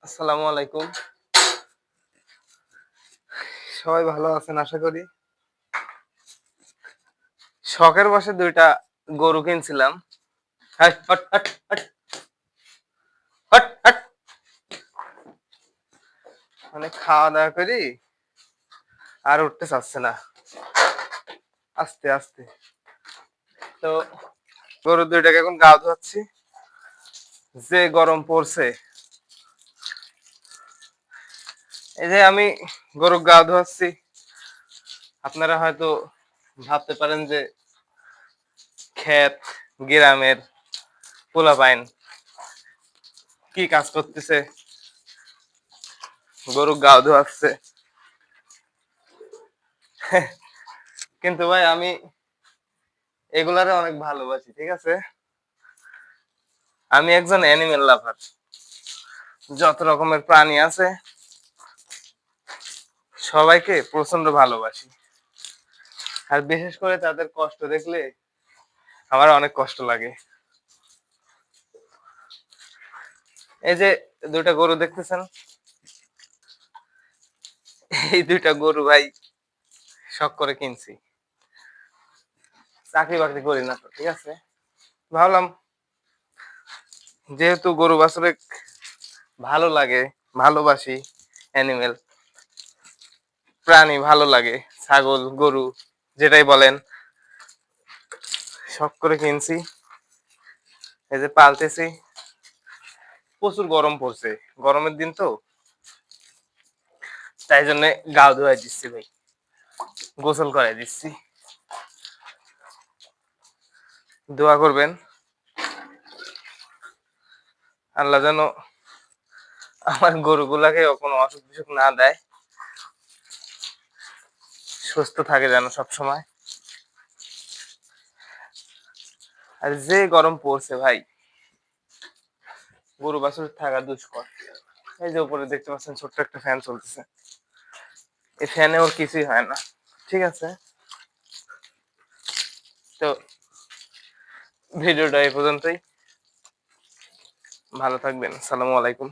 আসসালামু আলাইকুম। সবাই ভালো আছেন আশা করি। শখের বশে ২ টা গরু কিনছিলাম। হাট, hot, hot, hot, hot, hot. মানে খাওয়া-দাওয়া করি আর উঠতে চাচ্ছে না। আস্তে, আস্তে। তো গরু ২ টাকে এখন গা ধোয়াচ্ছি। যে গরম পড়ছে। এই যে আমি গরুর গা ধোয়াচ্ছি। আপনারা হয়তো ভাবতে পারেন যে ক্ষেত, গ্রামের পোলাপাইন কি কাজ করতেছে? গরুর গা ধোয়াচ্ছে। কিন্তু ভাই আমি এগুলারে অনেক ভালোবাসি, ঠিক আছে? আমি একজন অ্যানিমেল লাভার। যত রকমের প্রাণী আছে সবাইকে প্রচন্ড ভালোবাসি। আর বিশেষ করে তাদের কষ্ট দেখলে আমার অনেক কষ্ট লাগে। এই যে ২ টা গরু দেখতেছেন, এই ২ টা গরু ভাই শখ করে কিনছি। চাকরি-বাকরি করি না তো, ঠিক আছে? ভাবলাম যেহেতু গরু বাছুরে ভালো লাগে, ভালোবাসি অ্যানিমেল প্রাণী ভালো লাগে। ছাগল, গরু যেটাই বলেন শখ করে কিনছি। এই যে পালতেছি। প্রচুর গরম পড়ছে। গরমের দিন তো তাই জন্যে গা ধুয়াই দিচ্ছি ভাই। গোসল করাই দিচ্ছি। দোয়া করবেন আল্লাহ যেন আমার গরুগুলাকে কোনো অসুখ-বিসুখ না দেয়। সুস্থ থাকে যেন সবসময়। আর যে গরম পড়ছে ভাই, গরু বাছুর থাকা দুষ্কর। এই যে উপরে দেখতে পাচ্ছেন ছোট্ট একটা ফ্যান চলতেছে। এই ফ্যানে ওর কিছুই হয় না। ঠিক আছে? তো ভিডিওটা এই পর্যন্তই। ভালো থাকবেন। আসসালামু আলাইকুম।